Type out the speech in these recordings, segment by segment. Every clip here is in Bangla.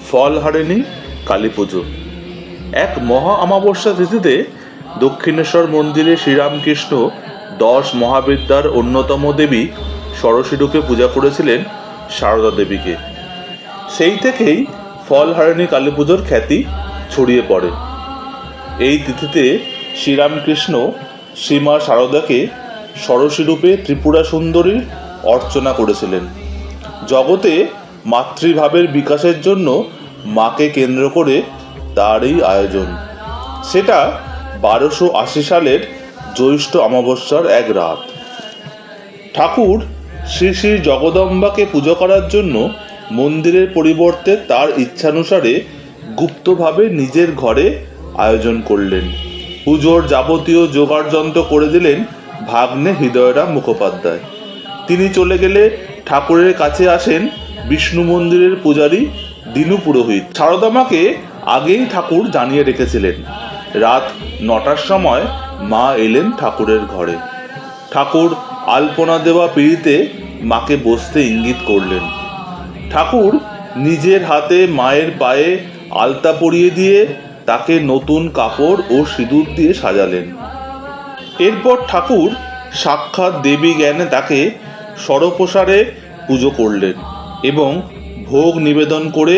ফলহারিণী কালী পুজো। এক মহা অমাবস্যা তিথিতে দক্ষিণেশ্বর মন্দিরে শ্রীরামকৃষ্ণ 10 মহাবিদ্যার অন্যতম দেবী ষড়শীরূপে পূজা করেছিলেন সারদা দেবীকে। সেই থেকেই ফলহারিণী কালী পুজোর খ্যাতি ছড়িয়ে পড়ে। এই তিথিতে শ্রীরামকৃষ্ণ শ্রীমা সারদাকে ষড়শীরূপে ত্রিপুরা সুন্দরীর অর্চনা করেছিলেন। জগতে মাতৃভাবের বিকাশের জন্য মাকে কেন্দ্র করে তার এই আয়োজন। সেটা 1280 সালের জ্যৈষ্ঠ অমাবস্যার এক রাত। ঠাকুর শ্রী শ্রী জগদম্বাকে পুজো করার জন্য মন্দিরের পরিবর্তে তার ইচ্ছানুসারে গুপ্তভাবে নিজের ঘরে আয়োজন করলেন। পুজোর যাবতীয় জোগাড়যন্ত্র করে দিলেন ভাগ্নে হৃদয়রাম মুখোপাধ্যায়। তিনি চলে গেলে ঠাকুরের কাছে আসেন বিষ্ণু মন্দিরের পূজারী দিনু পুরোহিত। সারদা মাকে আগেই ঠাকুর জানিয়ে রেখেছিলেন। রাত 9টার সময় মা এলেন ঠাকুরের ঘরে। ঠাকুর আলপনা দেওয়া পিঁড়িতে মাকে বসতে ইঙ্গিত করলেন। ঠাকুর নিজের হাতে মায়ের পায়ে আলতা পরিয়ে দিয়ে তাকে নতুন কাপড় ও সিঁদুর দিয়ে সাজালেন। এরপর ঠাকুর সাক্ষাৎ দেবী জ্ঞানে তাকে সরপ্রসারে পুজো করলেন এবং ভোগ নিবেদন করে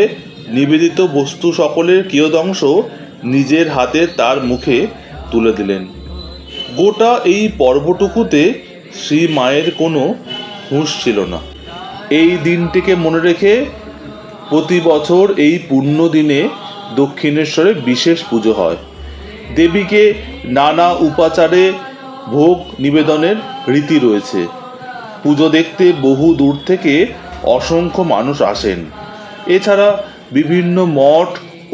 নিবেদিত বস্তু সকলের কিয়দংশ নিজের হাতে তার মুখে তুলে দিলেন। গোটা এই পর্বটুকুতে শ্রী মায়ের কোনো হুঁশ ছিল না। এই দিনটিকে মনে রেখে প্রতি বছর এই পুণ্য দিনে দক্ষিণেশ্বরে বিশেষ পুজো হয়। দেবীকে নানা উপাচারে ভোগ নিবেদনের রীতি রয়েছে। পুজো দেখতে বহু দূর থেকে অসংখ্য মানুষ আসেন। এছাড়া বিভিন্ন মঠ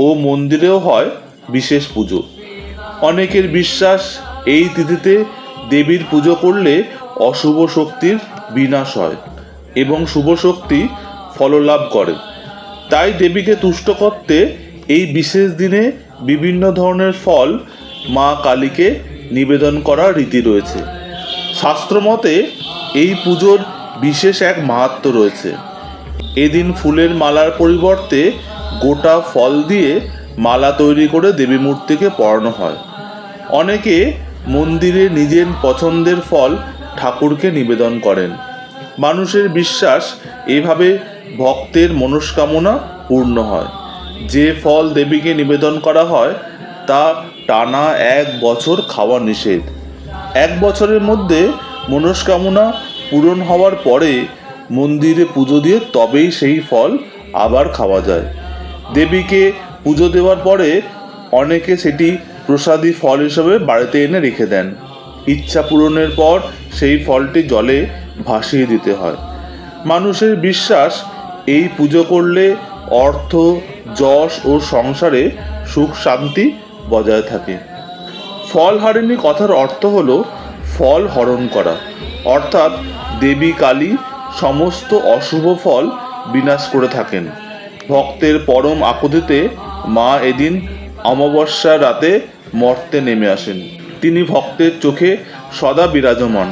ও মন্দিরেও হয় বিশেষ পুজো। অনেকের বিশ্বাস এই তিথিতে দেবীর পুজো করলে অশুভ শক্তির বিনাশ হয় এবং শুভ শক্তি ফললাভ করে। তাই দেবীকে তুষ্ট করতে এই বিশেষ দিনে বিভিন্ন ধরনের ফল মা কালীকে নিবেদন করার রীতি রয়েছে। শাস্ত্রমতে এই পুজোর বিশেষ এক মাহাত্ম্য রয়েছে। এদিন ফুলের মালার পরিবর্তে গোটা ফল দিয়ে মালা তৈরি করে দেবী মূর্তিকে পরানো হয়। অনেকে মন্দিরে নিজের পছন্দের ফল ঠাকুরকে নিবেদন করেন। মানুষের বিশ্বাস এভাবে ভক্তের মনস্কামনা পূর্ণ হয়। যে ফল দেবীকে নিবেদন করা হয় তা টানা 1 বছর খাওয়া নিষেধ। 1 বছরের মধ্যে মনস্কামনা পূরণ হওয়ার পরে মন্দিরে পুজো দিয়ে তবেই সেই ফল আবার খাওয়া যায়। দেবীকে পুজো দেওয়ার পরে অনেকে সেটি প্রসাদী ফল হিসেবে বাড়িতে এনে রেখে দেন। ইচ্ছা পূরণের পর সেই ফলটি জলে ভাসিয়ে দিতে হয়। মানুষের বিশ্বাস এই পুজো করলে অর্থ, যশ ও সংসারে সুখ শান্তি বজায় থাকে। ফলহারিণী কথার অর্থ হলো ফল হরণ করা, অর্থাৎ দেবী কালী সমস্ত অশুভ ফল বিনাশ করে থাকেন। ভক্তের পরম আকুতিতে মা এদিন অমাবস্যার রাতে মর্তে নেমে আসেন। তিনি ভক্তের চোখে সদা বিরাজমান,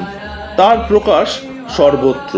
তার প্রকাশ সর্বত্র।